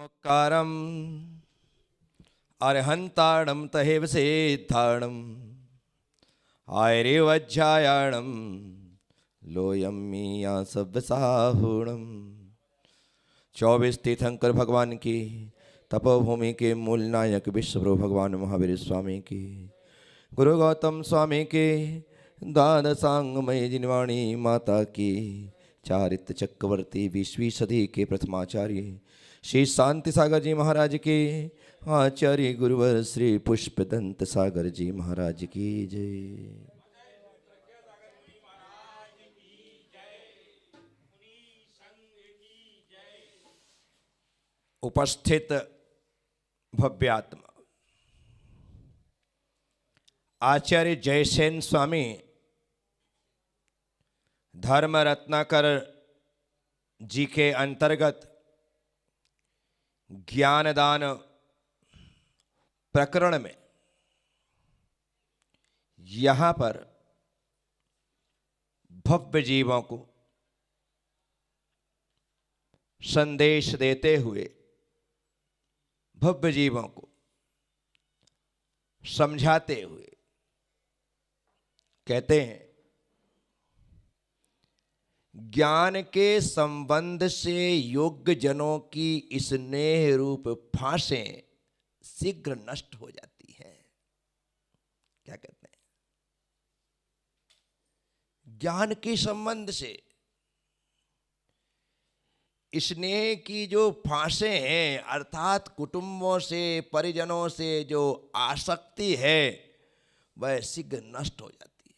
कारम अरहंताणम तहेव सेद्धाणम आयरेवज्जायाणम लोयम मिया सव्यसाहुणम। 24 तीर्थंकर भगवान की, तपोभूमि के मूल नायक विश्वप्रभु भगवान महावीर स्वामी की, गुरु गौतम स्वामी के, द्वादशांगमय जिनवाणी माता की, चारित्र चक्रवर्ती 20वीं सदी के प्रथमाचार्य श्री शांति सागर जी महाराज के, आचार्य गुरुवर श्री पुष्पदंत सागर जी महाराज की जय। उपस्थित भव्यात्मा आचार्य जयसेन स्वामी धर्म रत्नाकर जी के अंतर्गत ज्ञानदान प्रकरण में यहाँ पर भव्य जीवों को संदेश देते हुए, भव्य जीवों को समझाते हुए कहते हैं, ज्ञान के संबंध से योग्य जनों की स्नेह रूप फांसें शीघ्र नष्ट हो जाती हैं। क्या कहते हैं? ज्ञान के संबंध से स्नेह की जो फांसें हैं, अर्थात कुटुंबों से, परिजनों से जो आसक्ति है, वह शीघ्र नष्ट हो जाती है।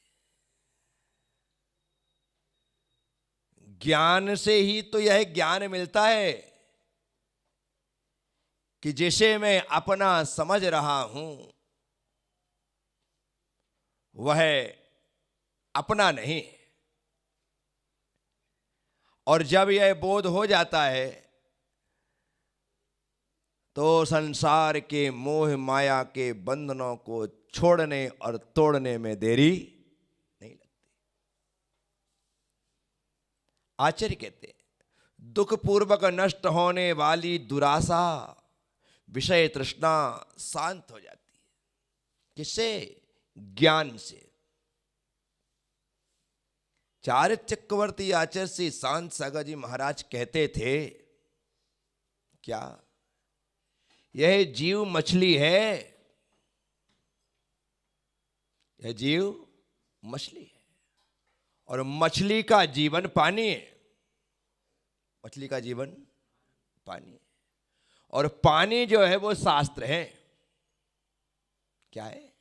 ज्ञान से ही तो यह ज्ञान मिलता है कि जिसे मैं अपना समझ रहा हूं वह अपना नहीं। और जब यह बोध हो जाता है तो संसार के मोह माया के बंधनों को छोड़ने और तोड़ने में देरी नहीं लगती। आचार्य कहते हैं, दुख पूर्वक नष्ट होने वाली दुराशा, विषय तृष्णा शांत हो जाती है। किससे? ज्ञान से। चारित्र चक्रवर्ती आचार्य श्री शांत सागर जी महाराज कहते थे, क्या यह जीव मछली है? यह जीव मछली है और मछली का जीवन पानी है। मछली का जीवन पानी है और पानी जो है वो शास्त्र है। क्या है?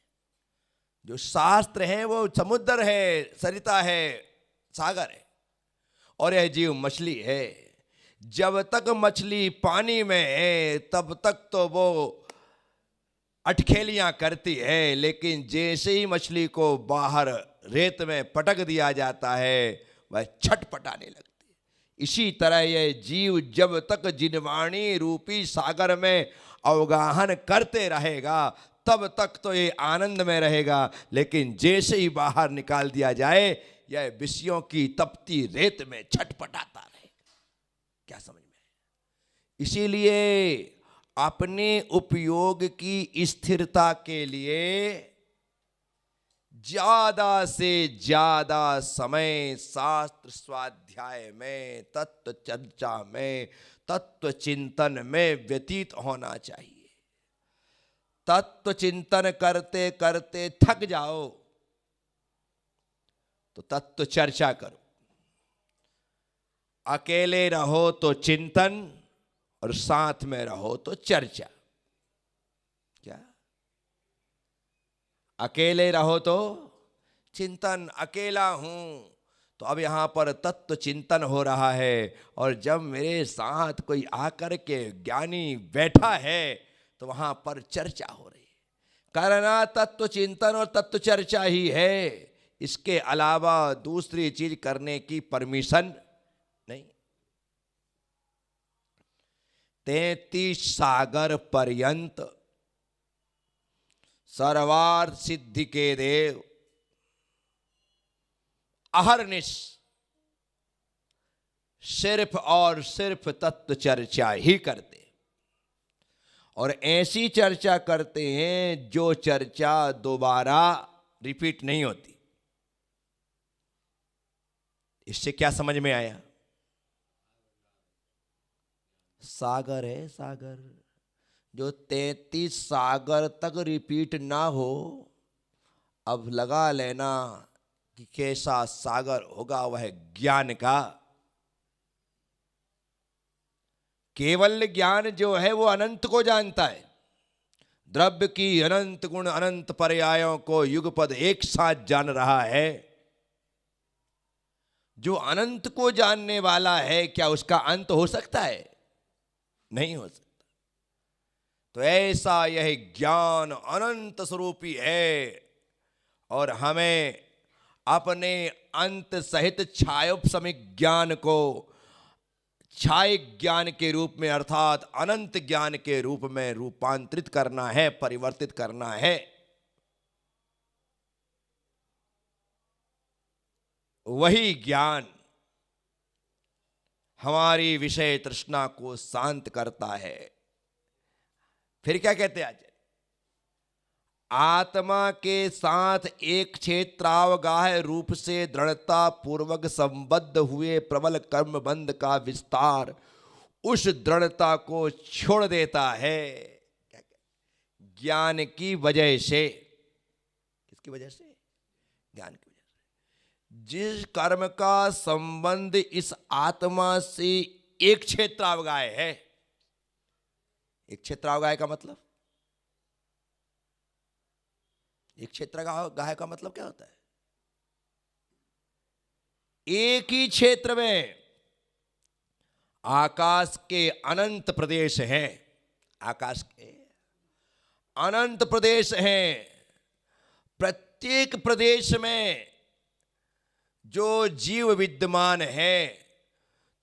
जो शास्त्र है वो समुद्र है, सरिता है, सागर है, और यह जीव मछली है। जब तक मछली पानी में है तब तक तो वो अटखेलियां करती है, लेकिन जैसे ही मछली को बाहर रेत में पटक दिया जाता है वह छटपटाने लगती है। इसी तरह यह जीव जब तक जिनवाणी रूपी सागर में अवगाहन करते रहेगा तब तक तो ये आनंद में रहेगा, लेकिन जैसे ही बाहर निकाल दिया जाए यह विषयों की तपती रेत में छटपटाता रहेगा। क्या समझ में? इसीलिए अपने उपयोग की स्थिरता के लिए ज्यादा से ज्यादा समय शास्त्र स्वाध्याय में, तत्व चर्चा में, तत्व चिंतन में व्यतीत होना चाहिए। तत्व चिंतन करते करते थक जाओ तो तत्व चर्चा करो। अकेले रहो तो चिंतन और साथ में रहो तो चर्चा। क्या? अकेले रहो तो चिंतन, अकेला हूं तो अब यहां पर तत्व चिंतन हो रहा है, और जब मेरे साथ कोई आकर के ज्ञानी बैठा है तो वहां पर चर्चा हो रही है। करना तत्व चिंतन और तत्व चर्चा ही है, इसके अलावा दूसरी चीज करने की परमिशन नहीं। 33 सागर पर्यंत सर्वार्थ सिद्धि के देव अहरनिश सिर्फ और सिर्फ तत्व चर्चा ही करते। और ऐसी चर्चा करते हैं जो चर्चा दोबारा रिपीट नहीं होती। इससे क्या समझ में आया? सागर है सागर, जो 33 सागर तक रिपीट ना हो, अब लगा लेना कि कैसा सागर होगा वह ज्ञान का। केवल ज्ञान जो है वो अनंत को जानता है। द्रव्य की अनंत गुण अनंत पर्यायों को युगपद एक साथ जान रहा है। जो अनंत को जानने वाला है, क्या उसका अंत हो सकता है? नहीं हो सकता। तो ऐसा यह ज्ञान अनंत स्वरूपी है और हमें अपने अंत सहित छायोपशमिक ज्ञान को छाय ज्ञान के रूप में अर्थात अनंत ज्ञान के रूप में रूपांतरित करना है, परिवर्तित करना है। वही ज्ञान हमारी विषय तृष्णा को शांत करता है। फिर क्या कहते हैं आचार्य? आत्मा के साथ एक क्षेत्रावगाह रूप से दृढ़ता पूर्वक संबद्ध हुए प्रबल कर्म बंध का विस्तार उस दृढ़ता को छोड़ देता है। क्या ज्ञान की वजह से। किसकी वजह से? ज्ञान की वजह से। जिस कर्म का संबंध इस आत्मा से एक क्षेत्रावगाह है। एक क्षेत्रावगाह का मतलब, एक क्षेत्रावगाह का मतलब क्या होता है? एक ही क्षेत्र में आकाश के अनंत प्रदेश हैं। आकाश के अनंत प्रदेश हैं। प्रत्येक प्रदेश में जो जीव विद्यमान है,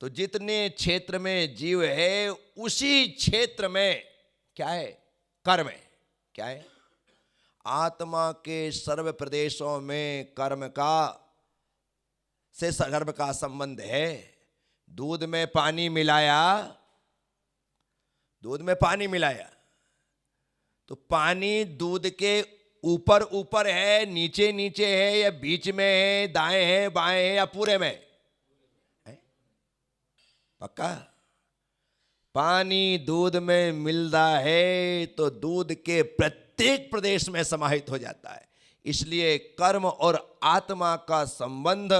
तो जितने क्षेत्र में जीव है उसी क्षेत्र में क्या है? कर्म है। क्या है? आत्मा के सर्व प्रदेशों में कर्म का संबंध है। दूध में पानी मिलाया, दूध में पानी मिलाया तो पानी दूध के ऊपर ऊपर है, नीचे नीचे है, या बीच में है, दाएं है, बाएं है, या पूरे में है? पक्का? पानी दूध में मिलता है तो दूध के प्रत्येक प्रदेश में समाहित हो जाता है। इसलिए कर्म और आत्मा का संबंध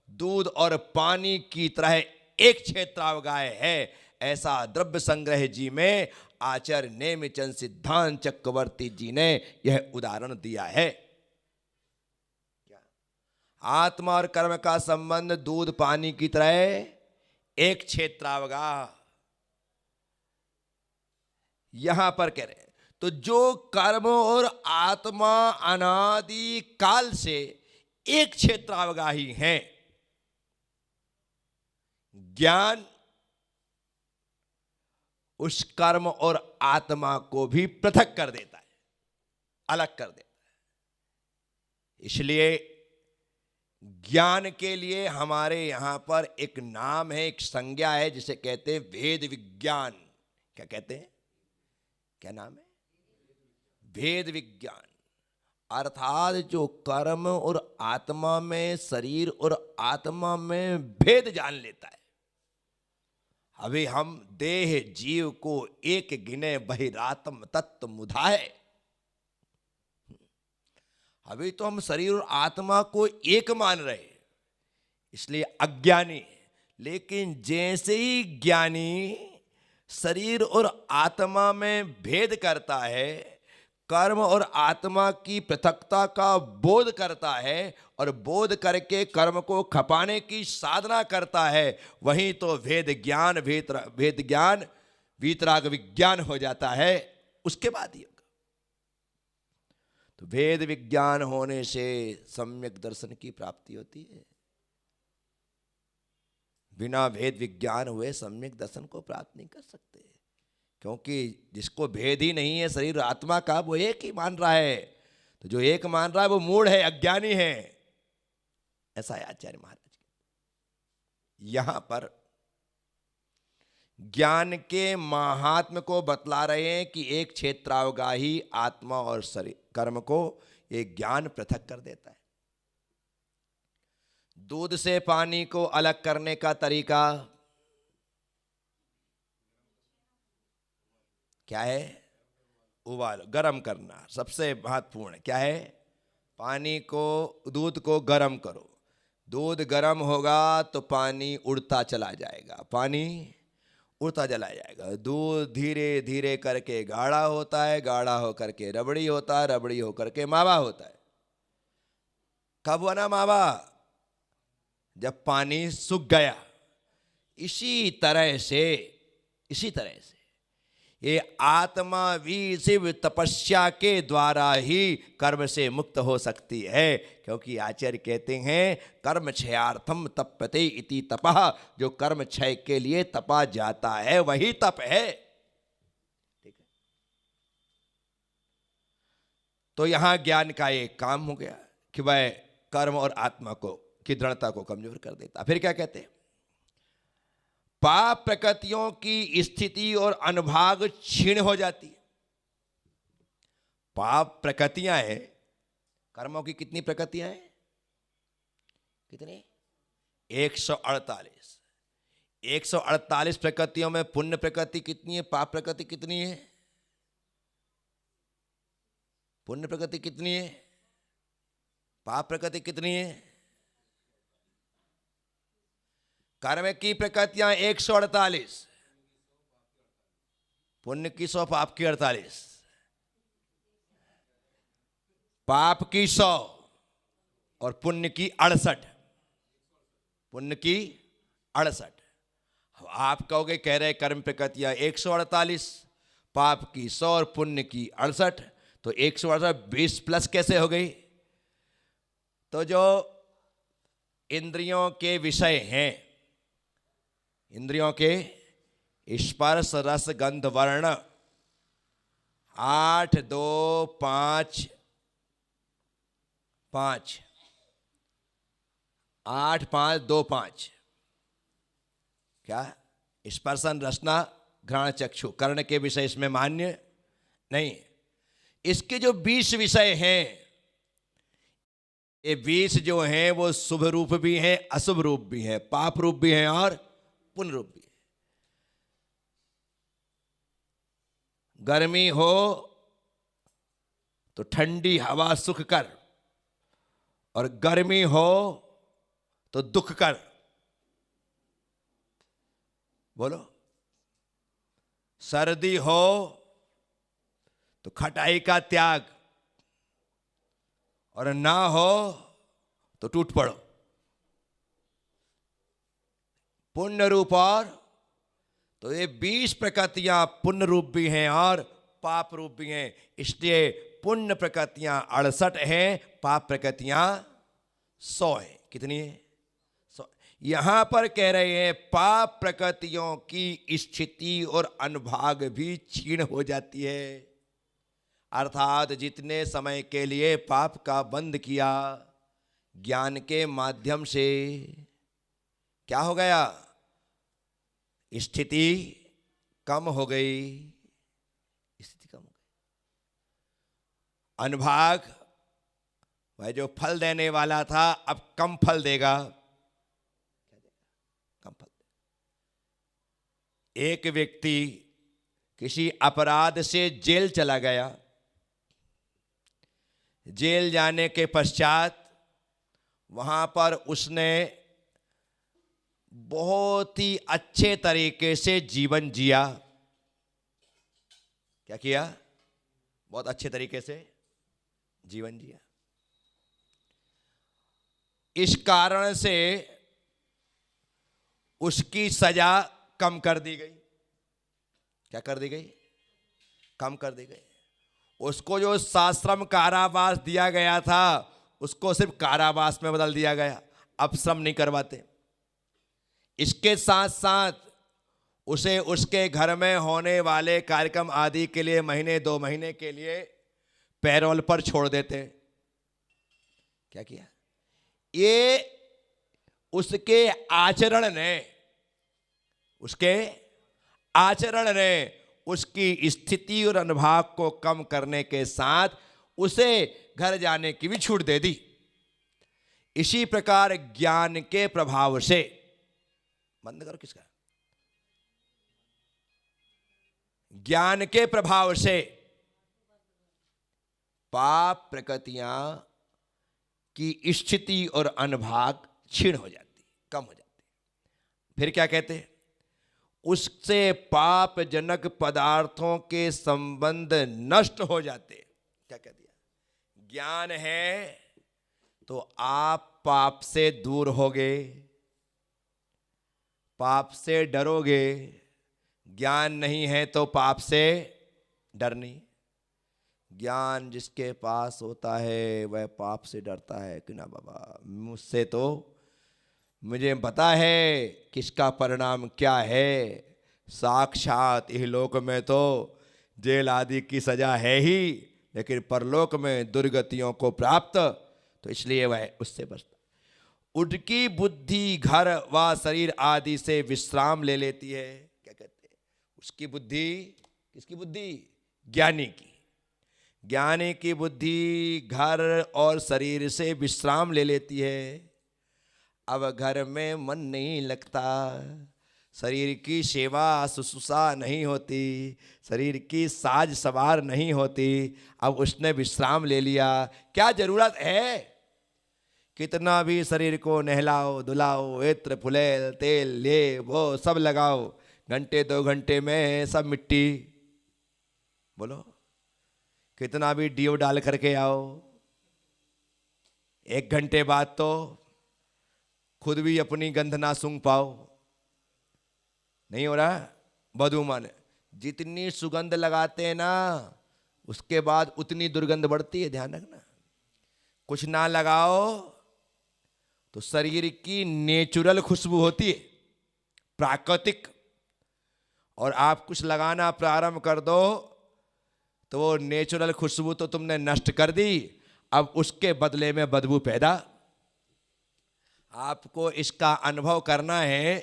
दूध और पानी की तरह एक क्षेत्रावगाह है। ऐसा द्रव्य संग्रह जी में आचार्य नेमिचंद सिद्धांत चक्रवर्ती जी ने यह उदाहरण दिया है। आत्मा और कर्म का संबंध दूध पानी की तरह एक क्षेत्रावगाह। यहां पर कह रहे हैं तो जो कर्म और आत्मा अनादि काल से एक क्षेत्रावगाही हैं, ज्ञान उस कर्म और आत्मा को भी पृथक कर देता है, अलग कर देता है। इसलिए ज्ञान के लिए हमारे यहां पर एक नाम है, एक संज्ञा है, जिसे कहते हैं भेद विज्ञान। क्या कहते हैं? क्या नाम है? भेद विज्ञान। अर्थात जो कर्म और आत्मा में, शरीर और आत्मा में भेद जान लेता है। अभी हम देह जीव को एक गिने बहिरात्म तत्व मुधाए। अभी तो हम शरीर और आत्मा को एक मान रहे, इसलिए अज्ञानी। लेकिन जैसे ही ज्ञानी शरीर और आत्मा में भेद करता है, कर्म और आत्मा की पृथकता का बोध करता है और बोध करके कर्म को खपाने की साधना करता है, वहीं तो भेद ज्ञान वीतराग विज्ञान हो जाता है। उसके बाद ही तो भेद विज्ञान होने से सम्यक दर्शन की प्राप्ति होती है। बिना भेद विज्ञान हुए सम्यक दर्शन को प्राप्त नहीं कर सकते, क्योंकि जिसको भेद ही नहीं है शरीर आत्मा का, वो एक ही मान रहा है। तो जो एक मान रहा है वो मूढ़ है, अज्ञानी है। ऐसा है आचार्य महाराज। यहां पर ज्ञान के महात्म्य को बतला रहे हैं कि एक क्षेत्रावगाही आत्मा और शरीर कर्म को एक ज्ञान पृथक कर देता है। दूध से पानी को अलग करने का तरीका क्या है? उबालो, गर्म करना सबसे महत्वपूर्ण क्या है? पानी को, दूध को गर्म करो। दूध गर्म होगा तो पानी उड़ता चला जाएगा, पानी उड़ता चला जाएगा। दूध धीरे धीरे करके गाढ़ा होता है, गाढ़ा होकर के रबड़ी होता है, रबड़ी होकर के मावा होता है। कब बना मावा? जब पानी सूख गया। इसी तरह से ये आत्मा भी शिव तपस्या के द्वारा ही कर्म से मुक्त हो सकती है, क्योंकि आचार्य कहते हैं कर्म क्षयार्थम तप्यते इति तपः। जो कर्म क्षय के लिए तपा जाता है वही तप है। ठीक है, तो यहां ज्ञान का एक काम हो गया कि वह कर्म और आत्मा को की दृढ़ता को कमजोर कर देता। फिर क्या कहते हैं? पाप प्रकृतियों की स्थिति और अनुभाग क्षीण हो जाती है। पाप प्रकृतियां हैं, कर्मों की कितनी प्रकृतियां हैं? कितनी? 148। 148 प्रकृतियों में पुण्य प्रकृति कितनी है, पाप प्रकृति कितनी है? पुण्य प्रकृति कितनी है, पाप प्रकृति कितनी है? कर्म की प्रकृतियां 148, पुण्य की 100, पाप की 48। पाप की 100 और पुण्य की 68। पुण्य की 68। आप कहोगे, कह रहे कर्म प्रकृतियां 148, पाप की 100 और पुण्य की 68, तो 148 20 प्लस कैसे हो गई? तो जो इंद्रियों के विषय हैं, इंद्रियों के स्पर्श रस गंध वर्ण 8 2 5 5 8 5 2 5 क्या? स्पर्शन रसना घ्राण चक्षु कर्ण के विषय इसमें मान्य नहीं। इसके जो 20 विषय हैं, ये 20 जो हैं वो शुभ रूप भी हैं, अशुभ रूप भी हैं, पाप रूप भी हैं और पुण्य रूप भी है। गर्मी हो तो ठंडी हवा सुख कर, और गर्मी हो तो दुख कर। बोलो। सर्दी हो तो खटाई का त्याग, और ना हो तो टूट पड़ो। पुण्य रूप और, तो ये 20 प्रकृतियां पुण्य रूप भी हैं और पाप रूप भी हैं। इसलिए पुण्य प्रकृतियां 68 हैं, पाप प्रकृतियां 100 हैं। कितनी है? 100। यहां पर कह रहे हैं पाप प्रकृतियों की स्थिति और अनुभाग भी क्षीण हो जाती है। अर्थात जितने समय के लिए पाप का बंद किया, ज्ञान के माध्यम से क्या हो गया? स्थिति कम हो गई, स्थिति कम हो गई। अनुभाग, वह जो फल देने वाला था अब कम फल देगा। कम फल देगा। एक व्यक्ति किसी अपराध से जेल चला गया। जेल जाने के पश्चात वहां पर उसने बहुत ही अच्छे तरीके से जीवन जिया। क्या किया? बहुत अच्छे तरीके से जीवन जिया। इस कारण से उसकी सजा कम कर दी गई। क्या कर दी गई? कम कर दी गई। उसको जो साश्रम कारावास दिया गया था, उसको सिर्फ कारावास में बदल दिया गया। अब श्रम नहीं करवाते। इसके साथ साथ उसे उसके घर में होने वाले कार्यक्रम आदि के लिए महीने 2 महीने के लिए पैरोल पर छोड़ देते। क्या किया? ये उसके आचरण ने, उसके आचरण ने उसकी स्थिति और अनुभाग को कम करने के साथ उसे घर जाने की भी छूट दे दी। इसी प्रकार ज्ञान के प्रभाव से, बंद करो किसका, ज्ञान के प्रभाव से पाप प्रकृतियां की स्थिति और अनुभाग क्षीण हो जाती, कम हो जाती। फिर क्या कहते हैं, उससे पाप जनक पदार्थों के संबंध नष्ट हो जाते। क्या कह दिया, ज्ञान है तो आप पाप से दूर होगे, पाप से डरोगे। ज्ञान नहीं है तो पाप से डर नहीं। ज्ञान जिसके पास होता है वह पाप से डरता है कि ना बाबा, मुझसे तो मुझे पता है किसका परिणाम क्या है। साक्षात इहलोक में तो जेल आदि की सजा है ही, लेकिन परलोक में दुर्गतियों को प्राप्त, तो इसलिए वह उससे बचता। उनकी बुद्धि घर व शरीर आदि से विश्राम ले लेती है। क्या कहते हैं, उसकी बुद्धि, किसकी बुद्धि, ज्ञानी की। ज्ञानी की बुद्धि घर और शरीर से विश्राम ले लेती है। अब घर में मन नहीं लगता, शरीर की सेवा शुश्रूषा नहीं होती, शरीर की साज सवार नहीं होती। अब उसने विश्राम ले लिया, क्या जरूरत है कितना भी शरीर को नहलाओ धुलाओ, इत्र फुलेल तेल ले वो सब लगाओ, घंटे 2 घंटे में सब मिट्टी। बोलो, कितना भी डीओ डाल करके आओ, 1 घंटे बाद तो खुद भी अपनी गंध ना सूंघ पाओ, नहीं हो रहा। बदबूमान, जितनी सुगंध लगाते हैं ना उसके बाद उतनी दुर्गंध बढ़ती है, ध्यान रखना। कुछ ना लगाओ तो शरीर की नेचुरल खुशबू होती है, प्राकृतिक, और आप कुछ लगाना प्रारंभ कर दो तो वो नेचुरल खुशबू तो तुमने नष्ट कर दी, अब उसके बदले में बदबू पैदा। आपको इसका अनुभव करना है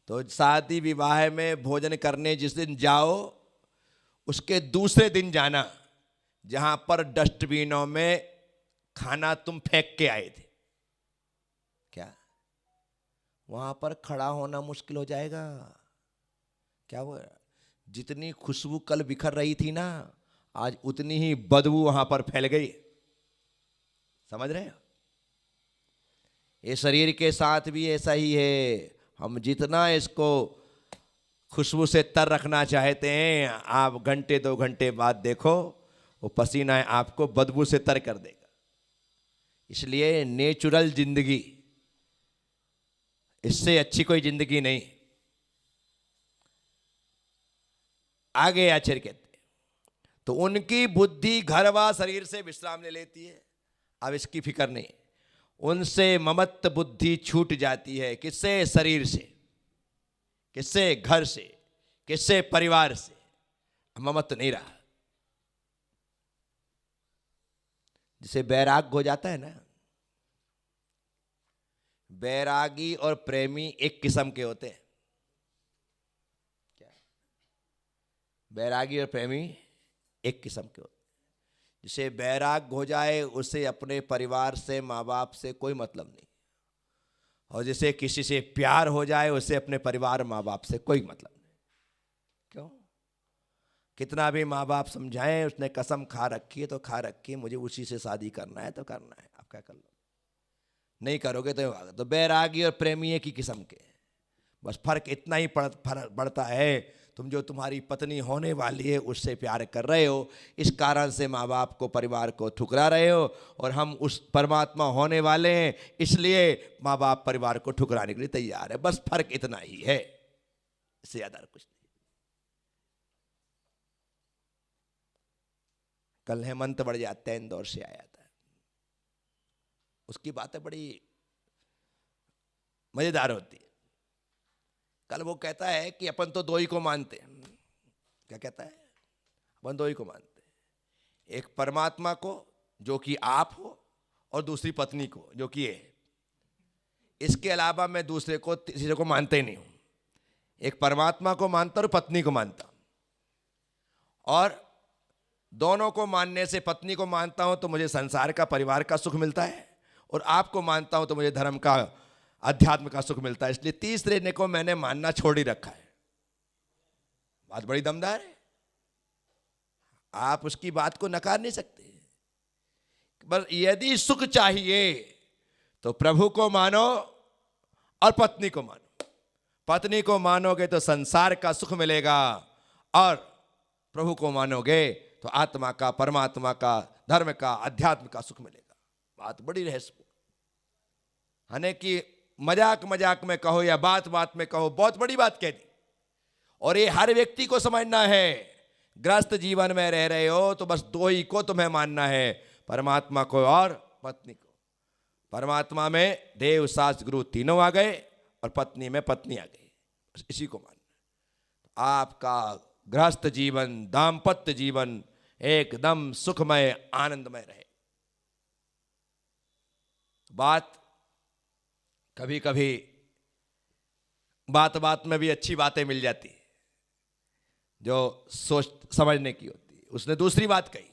तो शादी विवाह में भोजन करने जिस दिन जाओ उसके दूसरे दिन जाना जहां पर डस्टबिनों में खाना तुम फेंक के आए थे। क्या वहां पर खड़ा होना मुश्किल हो जाएगा। क्या हुआ, जितनी खुशबू कल बिखर रही थी ना, आज उतनी ही बदबू वहां पर फैल गई। समझ रहे हो, ये शरीर के साथ भी ऐसा ही है। हम जितना इसको खुशबू से तर रखना चाहते हैं, आप घंटे 2 घंटे बाद देखो वो पसीना आपको बदबू से तर कर देगा। इसलिए नेचुरल जिंदगी, इससे अच्छी कोई जिंदगी नहीं। आगे आचार्य कहते हैं, तो उनकी बुद्धि घर व शरीर से विश्राम ले लेती है। अब इसकी फिक्र नहीं, उनसे ममत्व बुद्धि छूट जाती है। किससे, शरीर से, किससे, घर से, किससे, परिवार से। ममत्व नहीं रहा। जिसे बैराग हो जाता है ना, बैरागी और प्रेमी एक किस्म के होते हैं। क्या, बैरागी और प्रेमी एक किस्म के होते हैं। जिसे बैराग हो जाए उसे अपने परिवार से, माँ बाप से कोई मतलब नहीं, और जिसे किसी से प्यार हो जाए उसे अपने परिवार माँ बाप से कोई मतलब नहीं। क्यों, कितना भी माँ बाप समझाएं, उसने कसम खा रखी है तो खा रखी है, मुझे उसी से शादी करना है तो करना है, आप क्या कर लो, नहीं करोगे तो बैरागी और प्रेमी एक ही किस्म के। बस फर्क इतना ही बढ़ता है, तुम जो तुम्हारी पत्नी होने वाली है उससे प्यार कर रहे हो, इस कारण से माँ बाप को, परिवार को ठुकरा रहे हो, और हम उस परमात्मा होने वाले हैं इसलिए माँ बाप परिवार को ठुकराने के लिए तैयार है। बस फर्क इतना ही है, इससे ज्यादा कुछ नहीं। कल हेमंत बढ़ जाते हैं, इंदौर से आया था, उसकी बातें बड़ी मजेदार होती है। कल वो कहता है कि अपन तो 2 ही को मानते हैं। क्या कहता है, अपन 2 ही को मानते हैं, एक परमात्मा को जो कि आप हो, और दूसरी पत्नी को जो कि है। इसके अलावा मैं दूसरे को, तीसरे को मानते ही नहीं हूं। एक परमात्मा को मानता और पत्नी को मानता हूं, और दोनों को मानने से, पत्नी को मानता हूं तो मुझे संसार का, परिवार का सुख मिलता है, और आपको मानता हूं तो मुझे धर्म का, अध्यात्म का सुख मिलता है। इसलिए तीसरे ने को मैंने मानना छोड़ ही रखा है। बात बड़ी दमदार है, आप उसकी बात को नकार नहीं सकते। पर यदि सुख चाहिए तो प्रभु को मानो और पत्नी को मानो। पत्नी को मानोगे तो संसार का सुख मिलेगा, और प्रभु को मानोगे तो आत्मा का, परमात्मा का, धर्म का, अध्यात्म का सुख मिलेगा। बात बड़ी रहस्यपूर्ण, यानी कि मजाक मजाक में कहो या बात बात में कहो, बहुत बड़ी बात कह दी। और ये हर व्यक्ति को समझना है। गृहस्थ जीवन में रह रहे हो तो बस दो ही को तुम्हें मानना है, परमात्मा को और पत्नी को। परमात्मा में देव, शास्त्र, गुरु तीनों आ गए, और पत्नी में पत्नी आ गई, बस इसी को मानना। आपका गृहस्थ जीवन, दाम्पत्य जीवन एकदम सुखमय, आनंदमय रहे। बात कभी कभी बात बात में भी अच्छी बातें मिल जाती है जो सोच समझने की होती है। उसने दूसरी बात कही,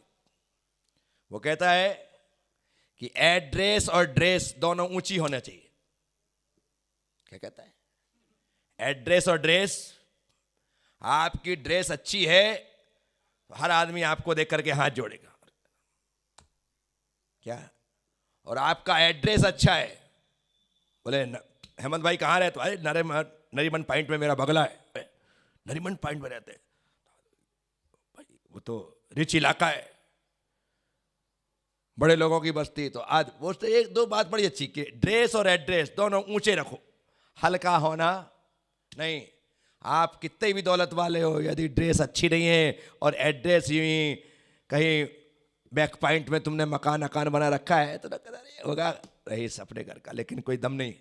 वो कहता है कि एड्रेस और ड्रेस दोनों ऊंची होना चाहिए। क्या कहता है? एड्रेस और ड्रेस, आपकी ड्रेस अच्छी है तो हर आदमी आपको देख करके हाथ जोड़ेगा, क्या? और आपका एड्रेस अच्छा है, बोले हेमंत भाई कहाँ रहते? अरे नरीमन पॉइंट में मेरा बगला है। नरीमन पॉइंट में रहते भाई, वो तो रिच इलाका है, बड़े लोगों की बस्ती। तो आज वो तो एक दो बात बड़ी अच्छी कि ड्रेस और एड्रेस दोनों ऊंचे रखो, हल्का होना नहीं। आप कितने भी दौलत वाले हो, यदि ड्रेस अच्छी नहीं है और एड्रेस यूं ही कहीं बैक पॉइंट में तुमने मकान बना रखा है तो होगा रईस अपने घर का, लेकिन कोई दम नहीं।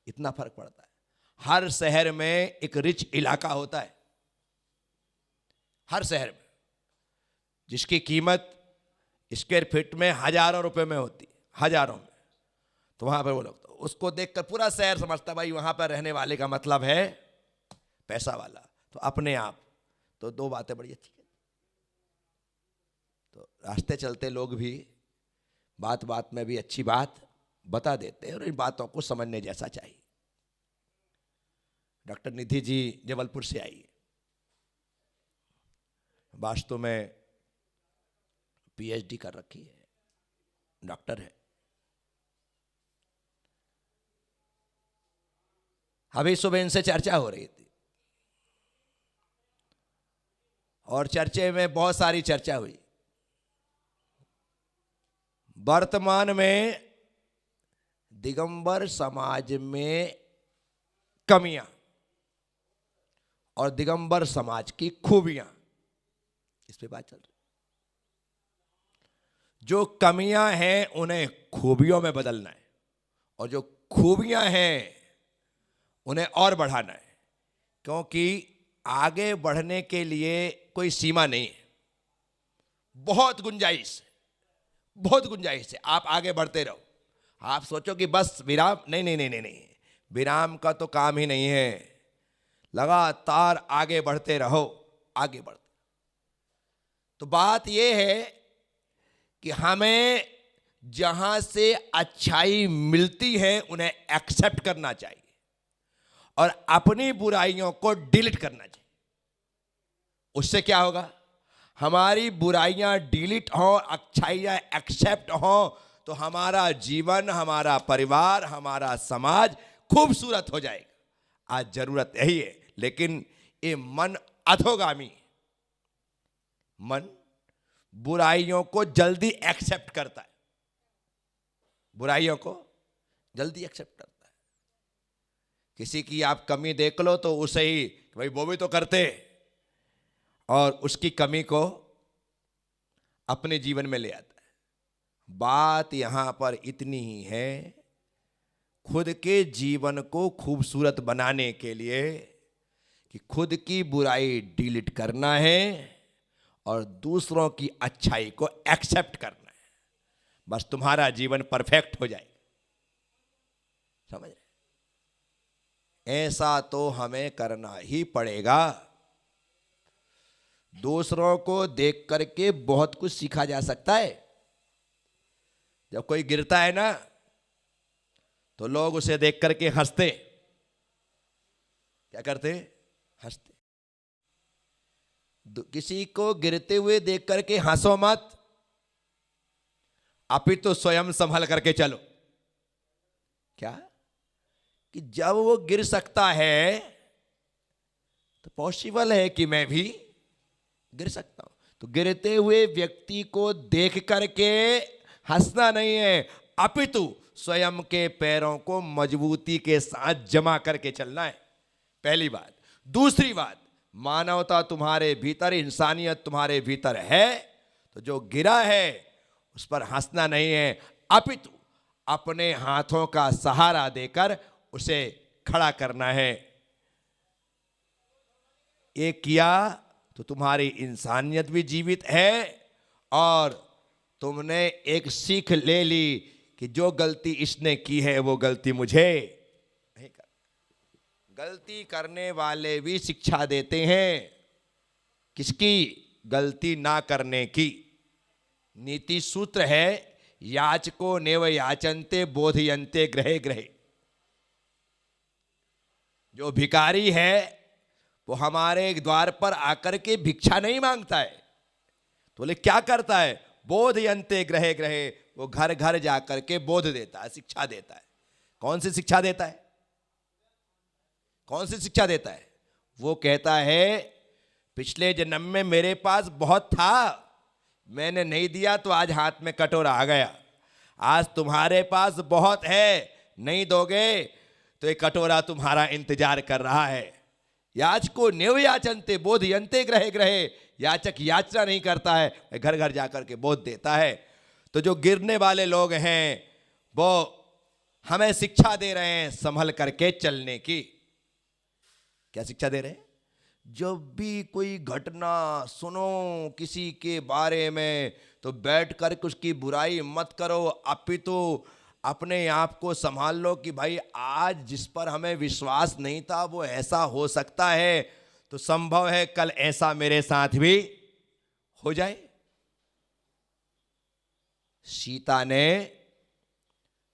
इतना फर्क पड़ता है। हर शहर में एक रिच इलाका होता है, हर शहर में, जिसकी कीमत स्क्वायर फीट में हजारों रुपए में होती, हजारों में। तो वहां पर वो लोग, तो उसको देखकर पूरा शहर समझता भाई वहां पर रहने वाले का मतलब है पैसा वाला। तो अपने आप तो दो बातें बड़ी अच्छी है। तो रास्ते चलते लोग भी बात बात में भी अच्छी बात बता देते हैं, और इन बातों को समझने जैसा चाहिए। डॉक्टर निधि जी जबलपुर से आई, वास्तव में पीएचडी कर रखी है, डॉक्टर है। अभी सुबह इनसे चर्चा हो रही थी, और चर्चे में बहुत सारी चर्चा हुई। वर्तमान में दिगंबर समाज में कमियां और दिगंबर समाज की खूबियां, इस पे बात चल रही। जो कमियां हैं उन्हें खूबियों में बदलना है, और जो खूबियां हैं उन्हें और बढ़ाना है, क्योंकि आगे बढ़ने के लिए कोई सीमा नहीं है। बहुत गुंजाइश है, बहुत गुंजाइश है। आप आगे बढ़ते रहो। आप सोचो कि बस विराम, नहीं नहीं नहीं नहीं नहीं, विराम का तो काम ही नहीं है। लगातार आगे बढ़ते रहो, आगे बढ़ते। तो बात यह है कि हमें जहां से अच्छाई मिलती है उन्हें एक्सेप्ट करना चाहिए, और अपनी बुराइयों को डिलीट करना चाहिए। उससे क्या होगा? हमारी बुराइयां डिलीट हो, अच्छाइयां एक्सेप्ट हो, तो हमारा जीवन, हमारा परिवार, हमारा समाज खूबसूरत हो जाएगा। आज जरूरत यही है, लेकिन ये मन अधोगामी, मन बुराइयों को जल्दी एक्सेप्ट करता है, बुराइयों को जल्दी एक्सेप्ट करता है। किसी की आप कमी देख लो तो उसे ही भाई वो भी तो करते, और उसकी कमी को अपने जीवन में ले आता है। बात यहां पर इतनी ही है, खुद के जीवन को खूबसूरत बनाने के लिए कि खुद की बुराई डिलीट करना है और दूसरों की अच्छाई को एक्सेप्ट करना है। बस तुम्हारा जीवन परफेक्ट हो जाएगा। समझ रहे? ऐसा तो हमें करना ही पड़ेगा। दूसरों को देख करके बहुत कुछ सीखा जा सकता है। जब कोई गिरता है ना तो लोग उसे देख करके हंसते। क्या करते? हंसते। किसी को गिरते हुए देख करके हंसो मत, अपितु स्वयं संभल करके चलो। क्या कि जब वो गिर सकता है तो पॉसिबल है कि मैं भी गिर सकता हूं। तो गिरते हुए व्यक्ति को देख करके हंसना नहीं है, अपितु स्वयं के पैरों को मजबूती के साथ जमा करके चलना है। पहली बात। दूसरी बात, मानवता तुम्हारे भीतर, इंसानियत तुम्हारे भीतर है तो जो गिरा है उस पर हंसना नहीं है, अपितु अपने हाथों का सहारा देकर उसे खड़ा करना है। ये किया तो तुम्हारी इंसानियत भी जीवित है और तुमने एक सीख ले ली कि जो गलती इसने की है वो गलती मुझे नहीं कर। गलती करने वाले भी शिक्षा देते हैं। किसकी? गलती ना करने की। नीति सूत्र है, याचको नेव याचन्ते बोधयन्ते ग्रहे ग्रहे। जो भिखारी है वो हमारे द्वार पर आकर के भिक्षा नहीं मांगता है, तो बोले क्या करता है? बोधयन्ते ग्रहे ग्रहे। वो घर घर जाकर के बोध देता है, शिक्षा देता है। कौन सी शिक्षा देता है? कौन सी शिक्षा देता है? वो कहता है पिछले जन्म में मेरे पास बहुत था, मैंने नहीं दिया तो आज हाथ में कटोरा आ गया। आज तुम्हारे पास बहुत है, नहीं दोगे तो ये कटोरा तुम्हारा इंतजार कर रहा है। याचको नेव याचन्ते बोधयन्ते ग्रहे ग्रहे। याचक याचना नहीं करता है, घर घर जाकर के बोध देता है। तो जो गिरने वाले लोग हैं वो हमें शिक्षा दे रहे हैं संभल करके चलने की। क्या शिक्षा दे रहे हैं? जब भी कोई घटना सुनो किसी के बारे में तो बैठ कर उसकी बुराई मत करो, अपितु अपने आप को संभाल लो कि भाई आज जिस पर हमें विश्वास नहीं था वो ऐसा हो सकता है, तो संभव है कल ऐसा मेरे साथ भी हो जाए। सीता ने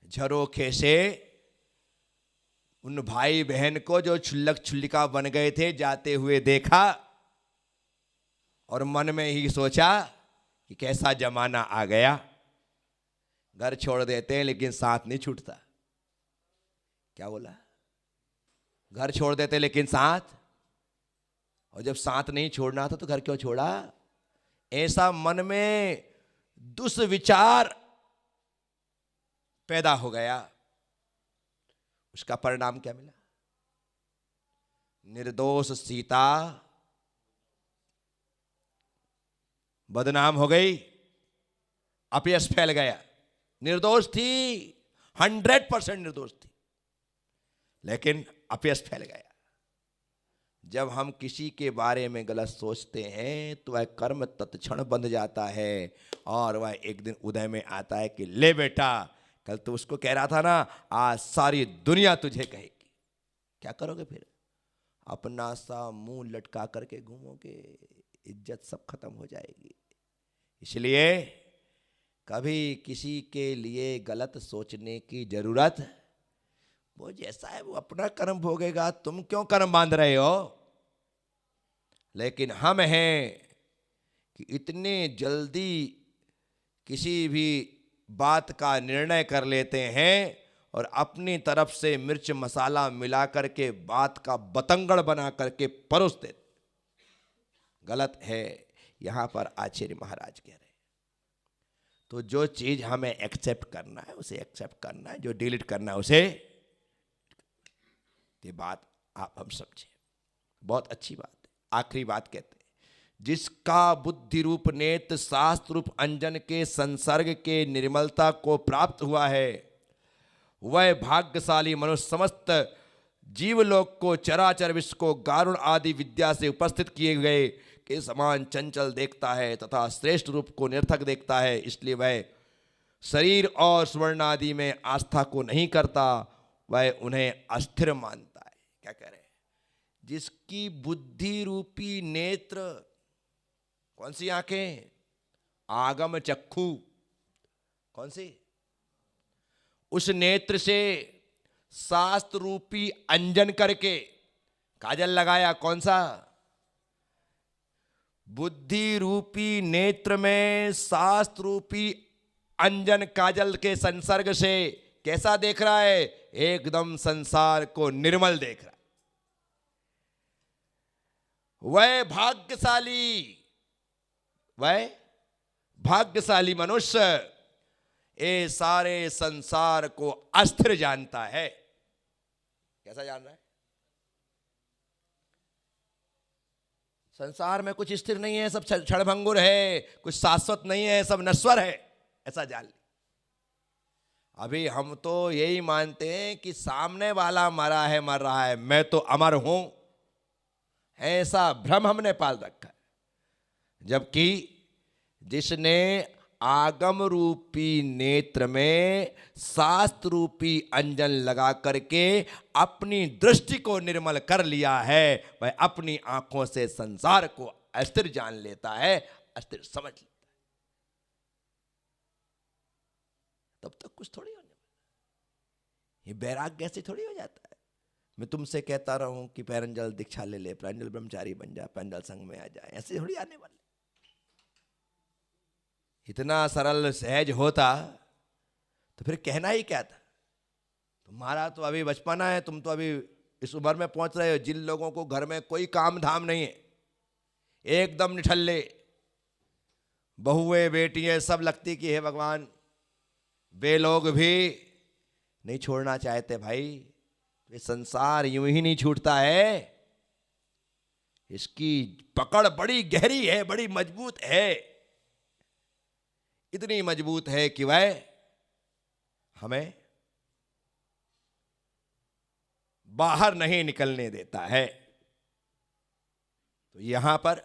झरोखे से उन भाई बहन को जो क्षुल्लक क्षुल्लिका बन गए थे जाते हुए देखा और मन में ही सोचा कि कैसा जमाना आ गया। घर छोड़ देते हैं लेकिन साथ नहीं छूटता। क्या बोला? घर छोड़ देते लेकिन साथ, और जब साथ नहीं छोड़ना था तो घर क्यों छोड़ा? ऐसा मन में दुष्विचार पैदा हो गया। उसका परिणाम क्या मिला? निर्दोष सीता बदनाम हो गई, अपयश फैल गया। निर्दोष थी, 100% निर्दोष थी, लेकिन अपयश फैल गया। जब हम किसी के बारे में गलत सोचते हैं तो वह कर्म तत्क्षण बंध जाता है और वह एक दिन उदय में आता है कि ले बेटा, कल तो उसको कह रहा था ना, आज सारी दुनिया तुझे कहेगी। क्या करोगे फिर? अपना सा मुंह लटका करके घूमोगे, इज्जत सब खत्म हो जाएगी। इसलिए कभी किसी के लिए गलत सोचने की जरूरत, वो जैसा है वो अपना कर्म भोगेगा, तुम क्यों कर्म बांध रहे हो? लेकिन हम हैं कि इतने जल्दी किसी भी बात का निर्णय कर लेते हैं और अपनी तरफ से मिर्च मसाला मिला करके बात का बतंगड़ बना करके परोस देते। गलत है। यहां पर आचार्य महाराज कह रहे हैं तो जो चीज हमें एक्सेप्ट करना है उसे एक्सेप्ट करना है, जो डिलीट करना है उसे। ये बात आप हम समझे, बहुत अच्छी बात है। आखिरी बात कहते हैं, जिसका बुद्धि रूप नेत्र शास्त्र रूप अंजन के संसर्ग के निर्मलता को प्राप्त हुआ है, वह भाग्यशाली मनुष्य समस्त जीवलोक को, चराचर विश्व को गारुण आदि विद्या से उपस्थित किए गए के समान चंचल देखता है तथा श्रेष्ठ रूप को निरर्थक देखता है। इसलिए वह शरीर और स्वर्ण आदि में आस्था को नहीं करता, वह उन्हें अस्थिर मानता है। क्या कह रहे हैं? जिसकी बुद्धि रूपी नेत्र, कौन सी आंखें? आगम चक्षु। कौन सी? उस नेत्र से शास्त्र रूपी अंजन करके काजल लगाया। कौन सा? बुद्धि रूपी नेत्र में शास्त्र रूपी अंजन काजल के संसर्ग से कैसा देख रहा है? एकदम संसार को निर्मल देख रहा है। वह भाग्यशाली मनुष्य ये सारे संसार को अस्थिर जानता है। कैसा जान रहा है? संसार में कुछ स्थिर नहीं है, सब क्षणभंगुर है, कुछ शाश्वत नहीं है, सब नश्वर है, ऐसा जान ली। अभी हम तो यही मानते हैं कि सामने वाला मर रहा है, मैं तो अमर हूं, ऐसा भ्रम हमने पाल रखा है। जबकि जिसने आगम रूपी नेत्र में शास्त्र रूपी अंजन लगा करके अपनी दृष्टि को निर्मल कर लिया है, वह अपनी आंखों से संसार को अस्थिर जान लेता है, अस्थिर समझ लेता है। तब तक कुछ थोड़ी होने वाला। ये वैराग्य ऐसे थोड़ी हो जाता है। मैं तुमसे कहता रहूं कि पैरंजल दीक्षा ले ले, पैरंजल ब्रह्मचारी बन जा, पैरंजल संघ में आ जाए, ऐसे थोड़ी आने वाले। इतना सरल सहज होता तो फिर कहना ही क्या था? तुम्हारा तो अभी बचपना है, तुम तो अभी इस उम्र में पहुंच रहे हो। जिन लोगों को घर में कोई काम धाम नहीं है, एकदम निठल्ले, बहुएं बेटियां सब लगती कि हे भगवान, वे लोग भी नहीं छोड़ना चाहते। भाई ये संसार यूं ही नहीं छूटता है, इसकी पकड़ बड़ी गहरी है, बड़ी मजबूत है। इतनी मजबूत है कि वह हमें बाहर नहीं निकलने देता है। तो यहां पर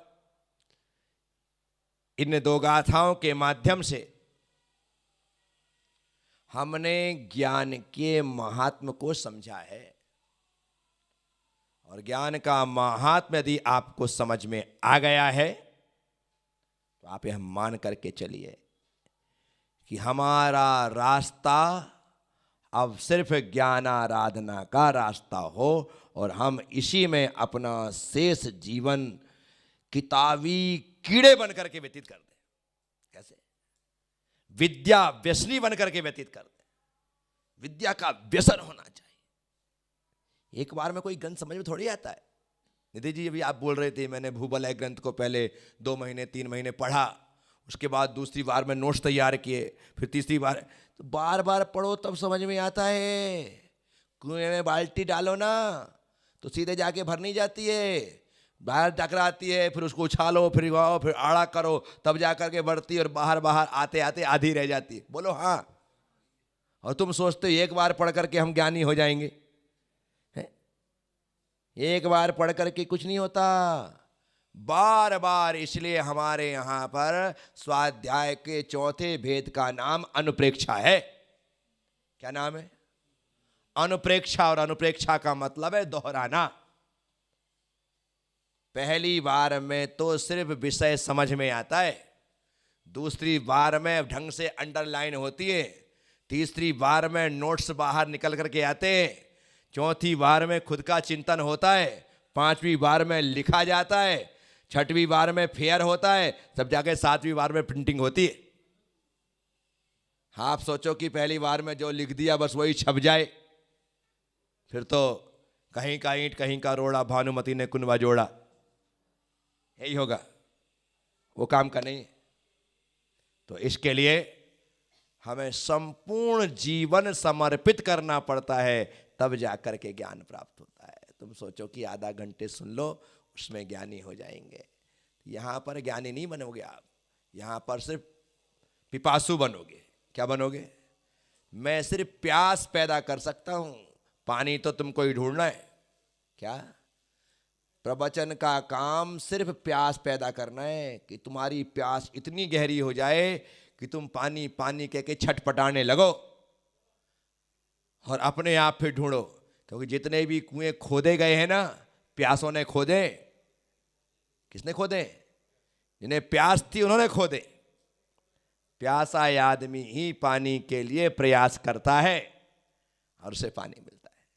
इन दो गाथाओं के माध्यम से हमने ज्ञान के महात्म को समझा है। और ज्ञान का महात्म यदि आपको समझ में आ गया है तो आप यह मान करके चलिए कि हमारा रास्ता अब सिर्फ ज्ञानाराधना का रास्ता हो और हम इसी में अपना शेष जीवन किताबी कीड़े बन करके व्यतीत कर दें। कैसे? विद्या व्यसनी बन करके व्यतीत कर दें। विद्या का व्यसन होना चाहिए। एक बार में कोई ग्रंथ समझ में थोड़ी आता है। निधि जी अभी आप बोल रहे थे, मैंने भूबलय ग्रंथ को पहले 2 महीने 3 महीने पढ़ा, उसके बाद दूसरी बार में नोट्स तैयार किए, फिर तीसरी बार। तो बार बार पढ़ो तब समझ में आता है। कुएं में बाल्टी डालो ना तो सीधे जाके भर नहीं जाती है, बाहर टकराती है, फिर उसको उछालो, फिर गाओ, फिर आड़ा करो, तब जा करके बढ़ती है और बाहर बाहर आते आते आधी रह जाती है। बोलो हाँ। और तुम सोचते हो एक बार पढ़ करके हम ज्ञानी हो जाएंगे। एक बार पढ़ करके कुछ नहीं होता, बार बार। इसलिए हमारे यहां पर स्वाध्याय के चौथे भेद का नाम अनुप्रेक्षा है। क्या नाम है? अनुप्रेक्षा। और अनुप्रेक्षा का मतलब है दोहराना। पहली बार में तो सिर्फ विषय समझ में आता है, दूसरी बार में ढंग से अंडरलाइन होती है, तीसरी बार में नोट्स बाहर निकल करके आते हैं, चौथी बार में खुद का चिंतन होता है, पांचवी बार में लिखा जाता है, छठवीं बार में फेयर होता है, सब जाके सातवीं बार में प्रिंटिंग होती है। आप सोचो कि पहली बार में जो लिख दिया बस वही छप जाए, फिर तो कहीं का ईंट कहीं का रोड़ा, भानुमति ने कुनबा जोड़ा, यही होगा। वो काम का नहीं। तो इसके लिए हमें संपूर्ण जीवन समर्पित करना पड़ता है, तब जाकर के ज्ञान प्राप्त होता है। तुम सोचो कि आधा घंटे सुन लो उसमें ज्ञानी हो जाएंगे, यहां पर ज्ञानी नहीं बनोगे आप, यहां पर सिर्फ पिपासु बनोगे। क्या बनोगे? मैं सिर्फ प्यास पैदा कर सकता हूं, पानी तो तुमको ही ढूंढना है। क्या? प्रवचन का काम सिर्फ प्यास पैदा करना है कि तुम्हारी प्यास इतनी गहरी हो जाए कि तुम पानी पानी कह के छटपटाने लगो और अपने आप फिर ढूंढो क्योंकि जितने भी कुएं खोदे गए हैं ना, प्यासों ने खोदे। किसने खोदे? जिन्हें प्यास थी उन्होंने खोदे। प्यासा आदमी ही पानी के लिए प्रयास करता है और उसे पानी मिलता है।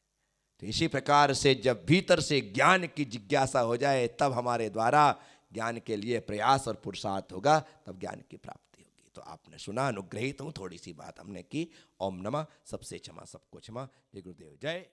तो इसी प्रकार से जब भीतर से ज्ञान की जिज्ञासा हो जाए, तब हमारे द्वारा ज्ञान के लिए प्रयास और पुरुषार्थ होगा, तब ज्ञान की प्राप्ति होगी। तो आपने सुना, अनुग्रहित हूं, थोड़ी सी बात हमने की। ओम नमः। सबसे क्षमा, सबको क्षमा। जय गुरुदेव। जय